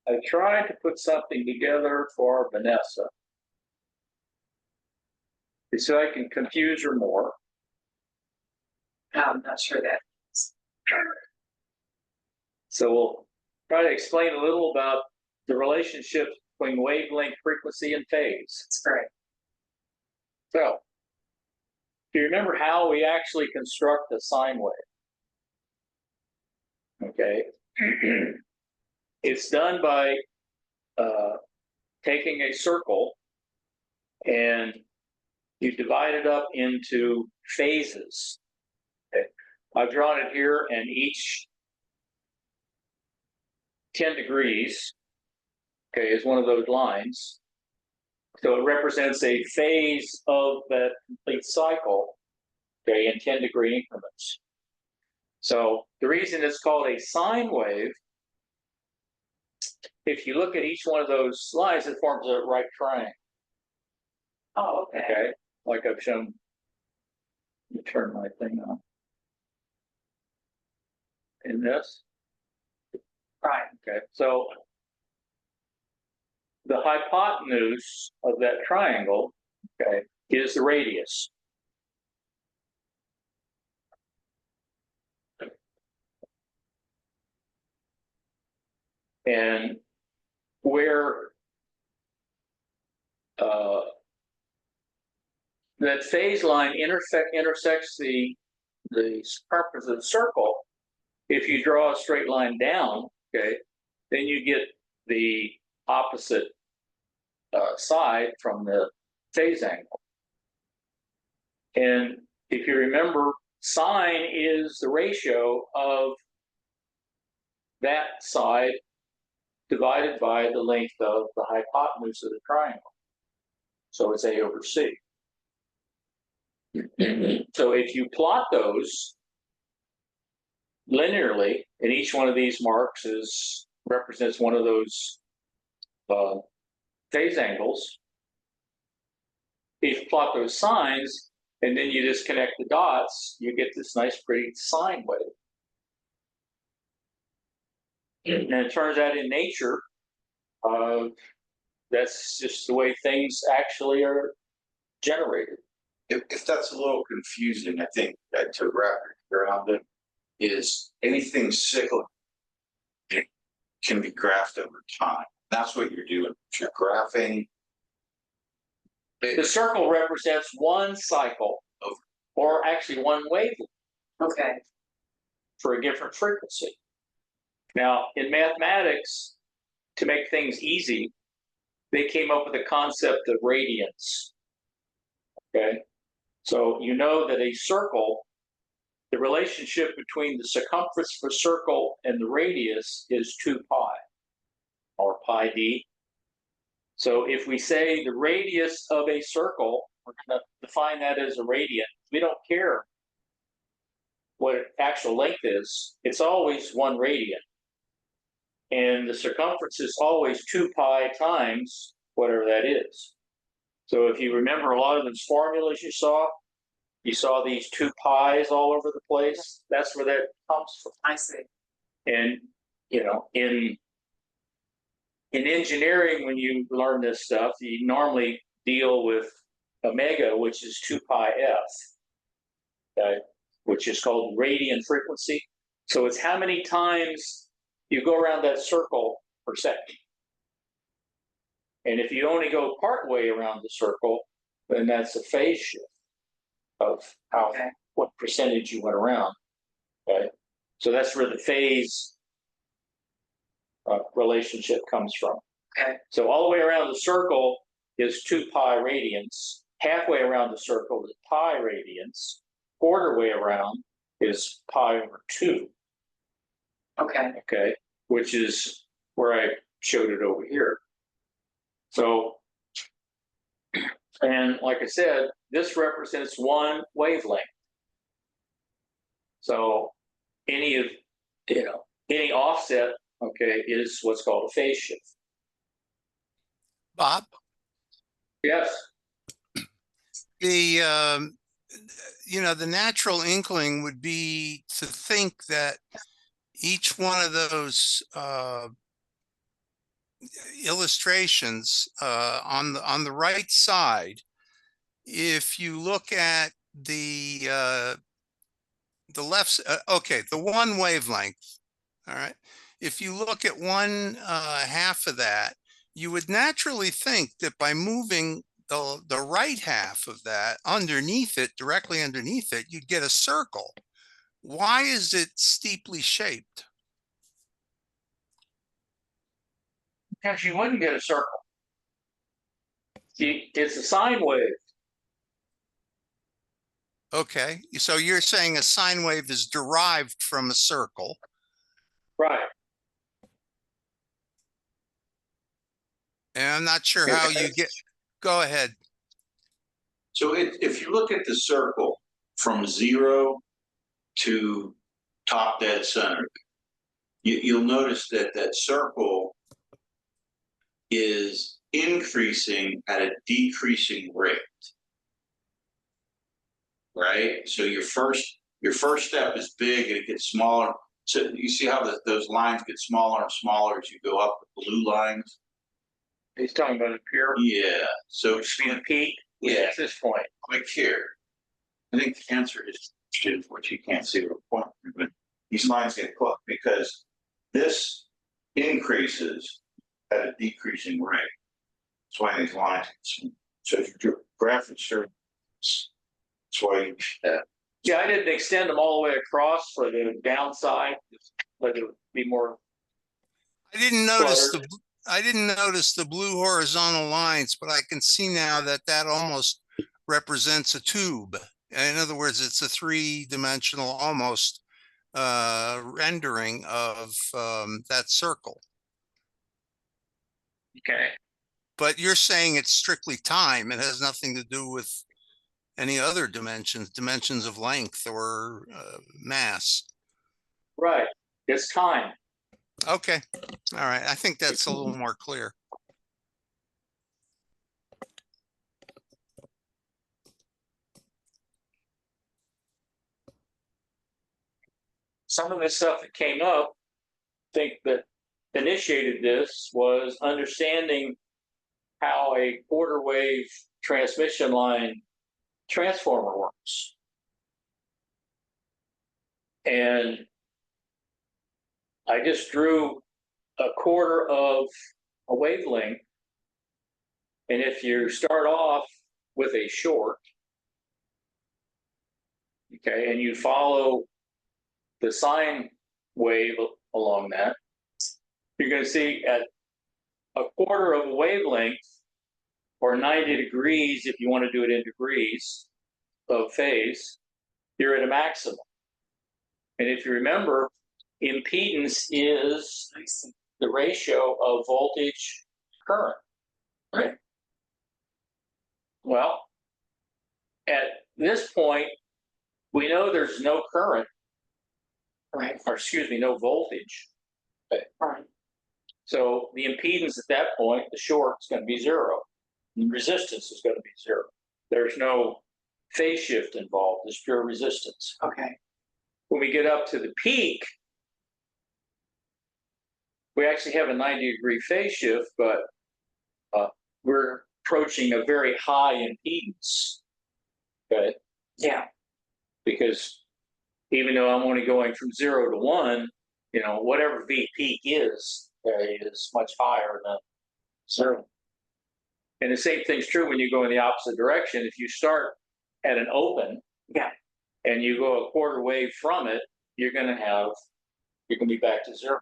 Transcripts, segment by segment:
I tried to put something together for Vanessa, so I can confuse her more. I'm not sure that. So we'll try to explain a little about the relationship between wavelength, frequency, and phase. That's great. So, do you remember how we actually construct a sine wave? Okay. It's done by taking a circle and you divide it up into phases. Okay. I've drawn it here, and each 10 degrees, okay, is one of those lines. So it represents a phase of that complete cycle, okay, in 10-degree increments. So the reason it's called a sine wave, if you look at each one of those lines, it forms a right triangle. Oh, okay. Okay, like I've shown. Let me turn my thing on. In this. Right. Okay, so the hypotenuse of that triangle, okay, is the radius. And where that phase line intersects the circumference of the circle, if you draw a straight line down, okay, then you get the opposite side from the phase angle. And if you remember, sine is the ratio of that side divided by the length of the hypotenuse of the triangle. So it's A over C. So if you plot those linearly, and each one of these marks represents one of those phase angles, if you plot those sines, and then you just connect the dots, you get this nice, pretty sine wave. And it turns out in nature, that's just the way things actually are generated. If that's a little confusing, I think that to wrap around it is anything cyclical, it can be graphed over time. That's what you're doing. You're graphing. The circle represents one cycle, or actually one wavelength. Okay. For a different frequency. Now, in mathematics, to make things easy, they came up with the concept of radians. Okay, so you know that a circle, the relationship between the circumference of a circle and the radius is 2 pi, or pi d. So if we say the radius of a circle, we're going to define that as a radian. We don't care what actual length is. It's always 1 radian. And the circumference is always 2 pi times whatever that is. So if you remember a lot of those formulas you saw these 2 pi's all over the place. That's where that comes from. I see. And, you know, in engineering, when you learn this stuff, you normally deal with omega, which is 2 pi f, okay, which is called radian frequency. So it's how many times you go around that circle per second. And if you only go part way around the circle, then that's a phase shift of what percentage you went around. Okay, so that's where the phase relationship comes from. Okay. So all the way around the circle is 2 pi radians. Halfway around the circle is pi radians. Quarter way around is pi over 2. Okay. Okay, which is where I showed it over here. So, and like I said, this represents 1 wavelength. So any offset, okay, is what's called a phase shift. Bob? Yes. The the natural inkling would be to think that each one of those illustrations on the right side, if you look at the left, okay, the one wavelength, all right. If you look at one half of that, you would naturally think that by moving the right half of that underneath it, directly underneath it, you'd get a circle. Why is it steeply shaped? Because you wouldn't get a circle. It's a sine wave. Okay, so you're saying a sine wave is derived from a circle. Right. And I'm not sure how you get, go ahead. So if you look at the circle from 0 to top dead center, you'll notice that that circle is increasing at a decreasing rate. Right? So your first step is big and it gets smaller. So you see how those lines get smaller and smaller as you go up the blue lines? He's talking about it here. Yeah. So The peak. Yeah. At this point. click here. I think the answer is what you can't see the point, but these lines get close because this increases at a decreasing rate. That's why these lines get small. So if you graph it, sure. That's why you Yeah, I didn't extend them all the way across for the downside. Just let it be more. I didn't notice Cluttered. I didn't notice the blue horizontal lines, but I can see now that that almost represents a tube. In other words, it's a three-dimensional almost rendering of that circle. Okay. But you're saying it's strictly time. It has nothing to do with any other dimensions of length or mass. Right. It's time. Okay. All right. I think that's a little more clear. Some of the stuff that came up, I think that initiated this was understanding how a quarter wave transmission line transformer works. And I just drew a quarter of a wavelength. And if you start off with a short, okay, and you follow the sine wave along that, you're going to see at a quarter of a wavelength, or 90 degrees if you want to do it in degrees of phase, you're at a maximum. And if you remember, impedance is the ratio of voltage current, right? Well, at this point, we know there's no current, right? Or excuse me, no voltage. Right. So the impedance at that point, the short, is going to be 0. The resistance is going to be 0. There's no phase shift involved. There's pure resistance. Okay. When we get up to the peak, we actually have a 90-degree phase shift, but we're approaching a very high impedance. Okay. Yeah. Because even though I'm only going from 0 to 1, you know, whatever V peak is much higher than 0. And the same thing's true when you go in the opposite direction. If you start at an open, Yeah. and you go a quarter wave from it, you're going to be back to 0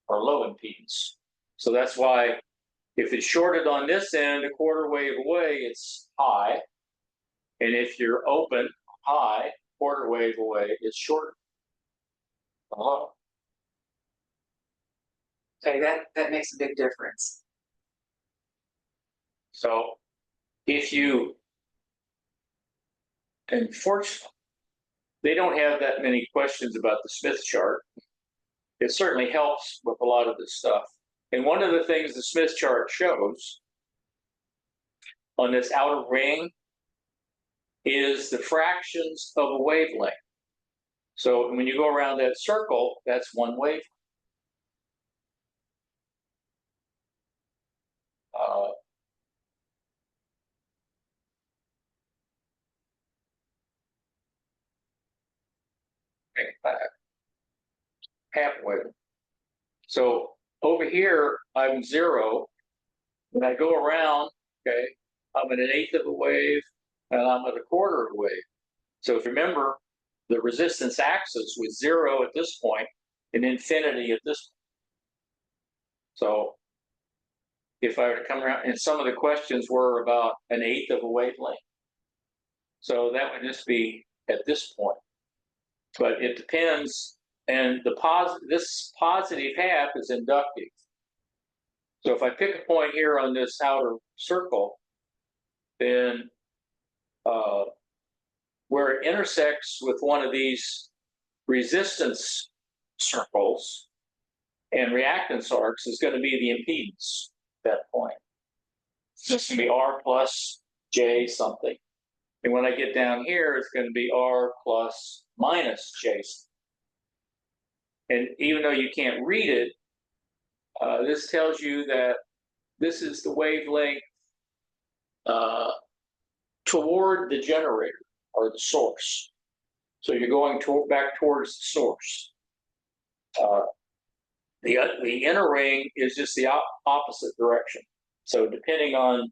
or low impedance. So that's why if it's shorted on this end, a quarter wave away, it's high. And if you're open high, quarter wave away, it's shorter. Low. Okay, that makes a big difference. So if you, unfortunately, they don't have that many questions about the Smith chart. It certainly helps with a lot of this stuff. And one of the things the Smith chart shows on this outer ring is the fractions of a wavelength. So when you go around that circle, that's one wavelength. uh, half wave. So over here, I'm 0. When I go around, okay, I'm at an eighth of a wave, and I'm at a quarter of a wave. So if you remember, the resistance axis was 0 at this point and infinity at this point. So if I were to come around, and some of the questions were about an eighth of a wavelength. So that would just be at this point. But it depends, and this positive half is inductive. So if I pick a point here on this outer circle, then where it intersects with one of these resistance circles and reactance arcs is going to be the impedance at that point. It's just going to be R plus J something. And when I get down here, it's going to be R plus minus J. And even though you can't read it, this tells you that this is the wavelength toward the generator or the source. So you're going back towards the source. The inner ring is just the opposite direction. So depending on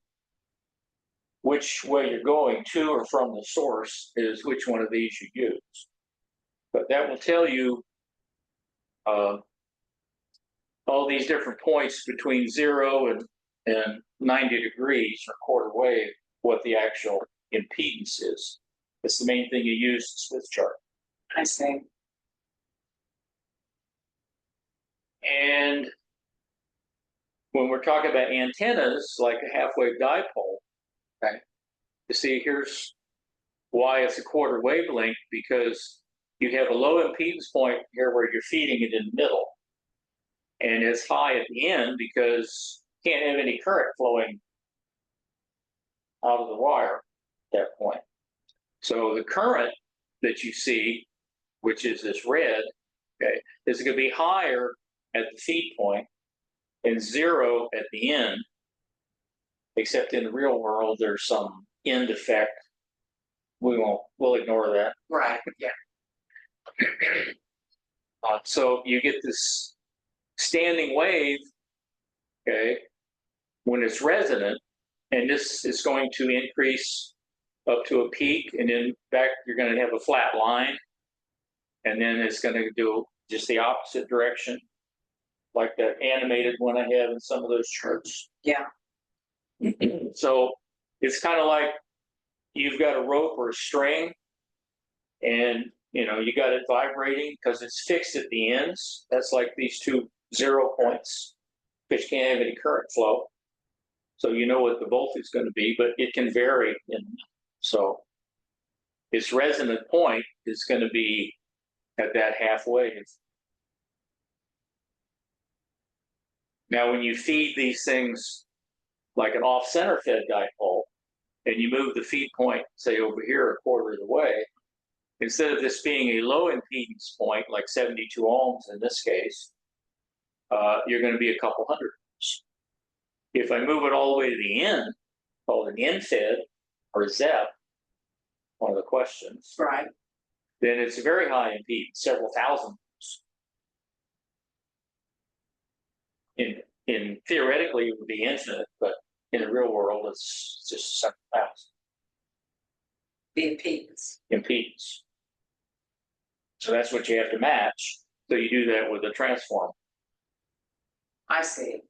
which way you're going to or from the source is which one of these you use. But that will tell you all these different points between 0 and 90 degrees or quarter wave, what the actual impedance is. It's the main thing you use in Smith chart. I see. And when we're talking about antennas, like a half-wave dipole, okay, you see here's why it's a quarter wavelength, because you have a low impedance point here where you're feeding it in the middle. And it's high at the end because you can't have any current flowing out of the wire at that point. So the current that you see, which is this red, okay, is going to be higher at the feed point and 0 at the end, except in the real world, there's some end effect. We'll ignore that. Right, yeah. So you get this standing wave, okay, when it's resonant, and this is going to increase up to a peak, and then back, you're going to have a flat line, and then it's going to do just the opposite direction, like that animated one I have in some of those charts. Yeah. So it's kind of like you've got a rope or a string, and you got it vibrating because it's fixed at the ends. That's like these 2 0 points, which can't have any current flow. So you know what the voltage is going to be, but it can vary. So its resonant point is going to be at that half wave. Now, when you feed these things like an off-center fed dipole, and you move the feed point, say over here, a quarter of the way, instead of this being a low impedance point, like 72 ohms in this case, you're going to be a couple hundred ohms. If I move it all the way to the end, called an end-fed or ZEP, one of the questions, Right. then it's a very high impedance, several thousand ohms. In theoretically, it would be infinite, but in the real world, it's just several thousand. The impedance. Impedance. So that's what you have to match. So you do that with a transformer. I see.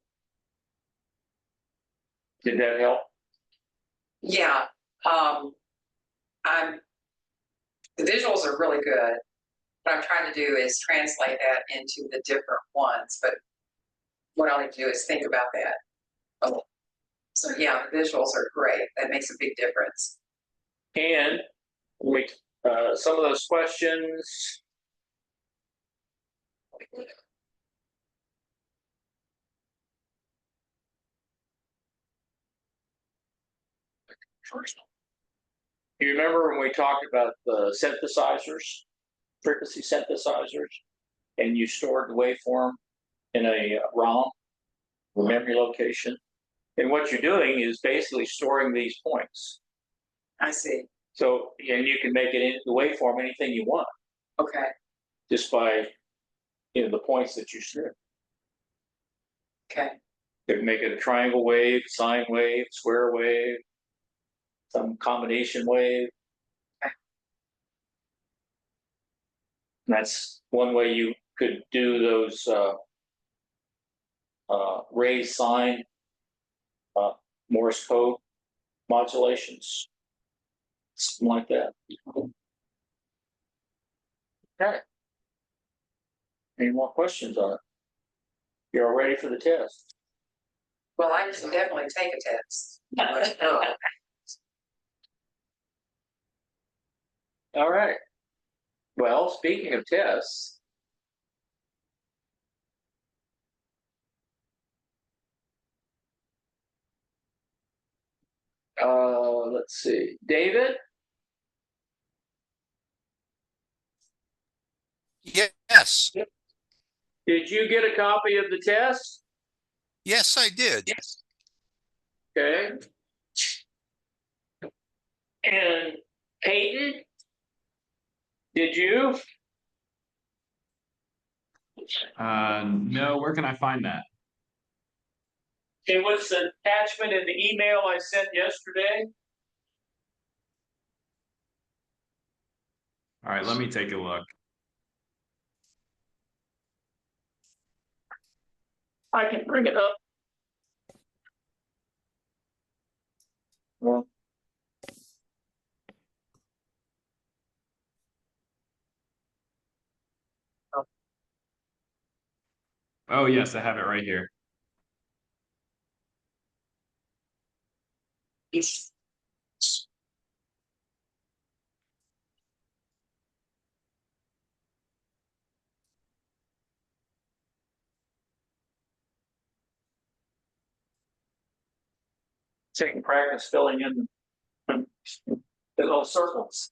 Did that help? Yeah. The visuals are really good. What I'm trying to do is translate that into the different ones, but what I need to do is think about that. Oh. So yeah, the visuals are great. That makes a big difference. And some of those questions. First, you remember when we talked about the synthesizers, frequency synthesizers, and you stored the waveform in a ROM, memory location, And what you're doing is basically storing these points. I see. So, and you can make it in the waveform anything you want Okay, just by, the points that you share. okay, You can make it a triangle wave, sine wave, square wave, some combination wave. Okay. And that's one way you could do those raised sine Morse code modulations, something like that. Okay. Any more questions on it? You're all ready for the test? well, I should definitely take a test. All right. Well, speaking of tests, let's see, David, Yes, did you get a copy of the test? yes, I did. Okay. And Peyton, did you? No, where can I find that? It was an attachment in the email I sent yesterday. All right, let me take a look. I can bring it up. Well, Oh, yes, I have it right here. taking practice filling in the little circles.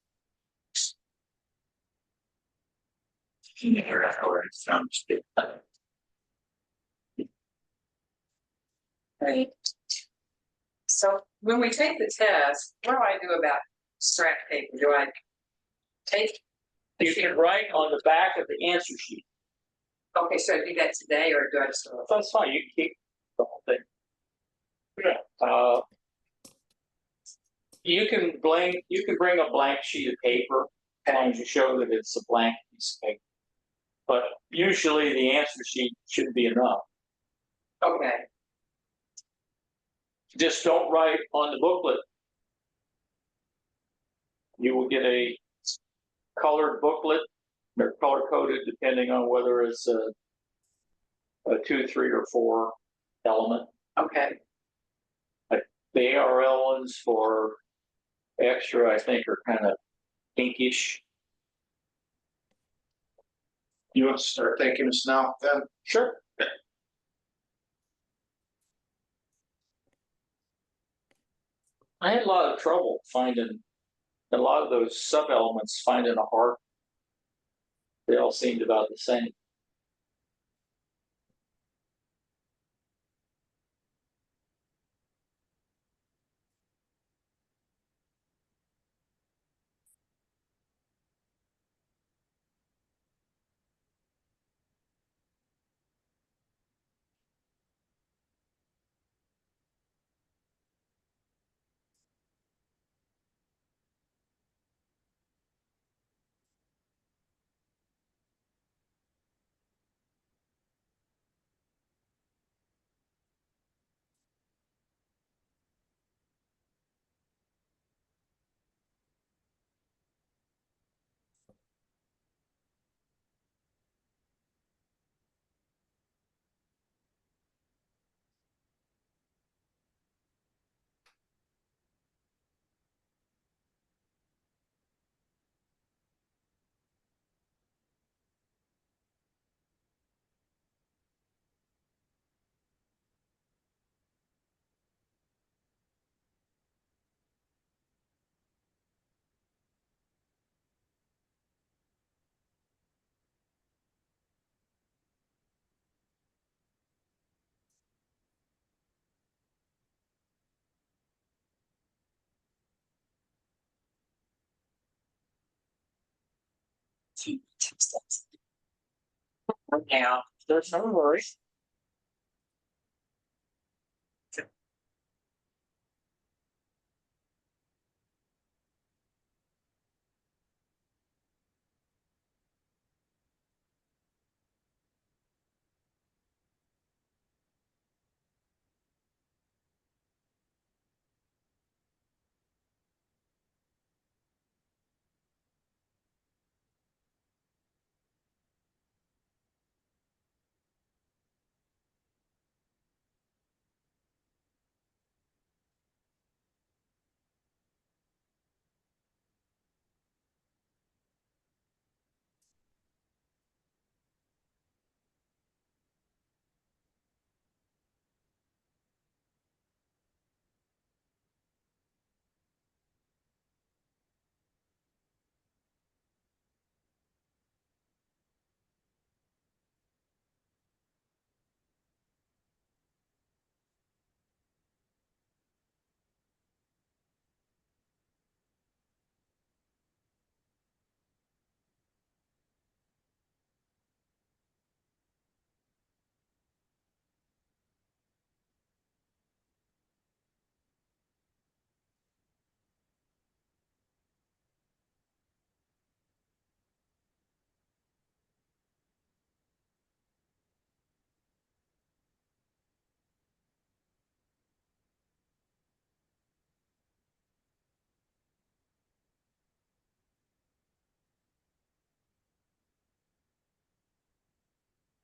Right. So when we take the test, what do I do about scrap paper? Do I take? You can write on the back of the answer sheet. Okay, so I do that today, or do I just? That's fine. You can keep the whole thing. Yeah. You can bring a blank sheet of paper as long as you show that it's a blank piece of paper. But usually the answer sheet should be enough. Okay, Just don't write on the booklet. You will get a colored booklet. They're color coded depending on whether it's a 2, 3, or 4 element. okay, The ARL ones for extra, I think, are kind of pinkish. You want to start taking us now then? Sure. I had a lot of trouble finding a lot of those sub elements, finding a heart. They all seemed about the same. Now, there's no worries.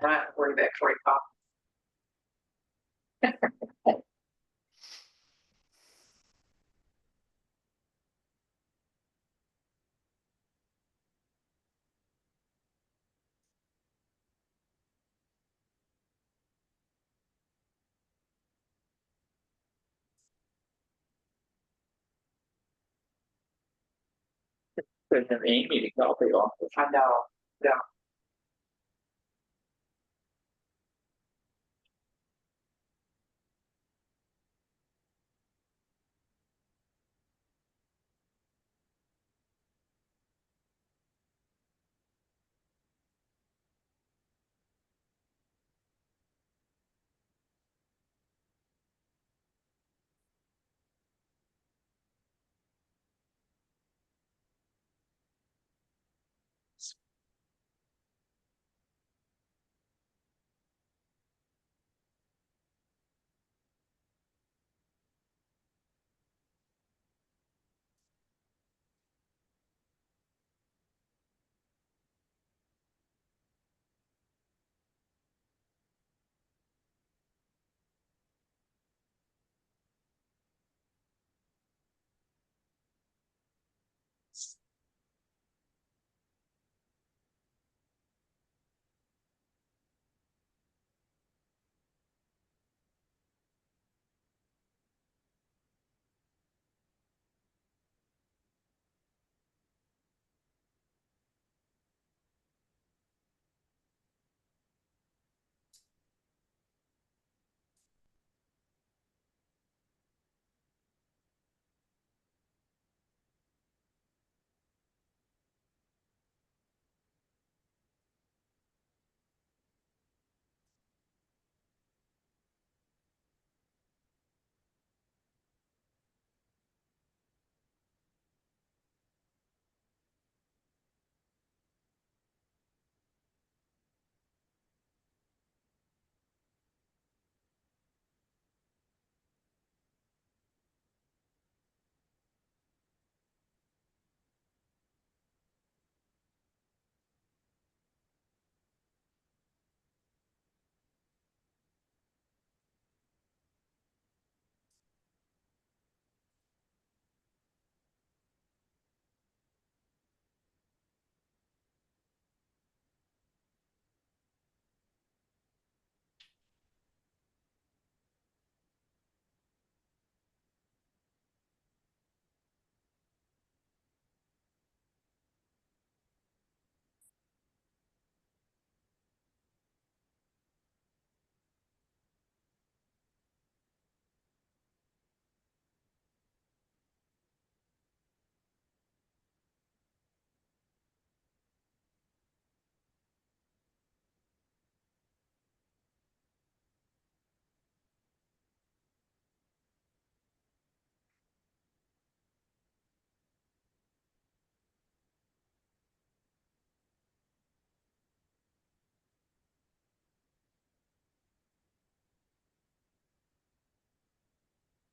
I'm not worried about Troy Pop. Couldn't have Amy to copy off. I know, yeah.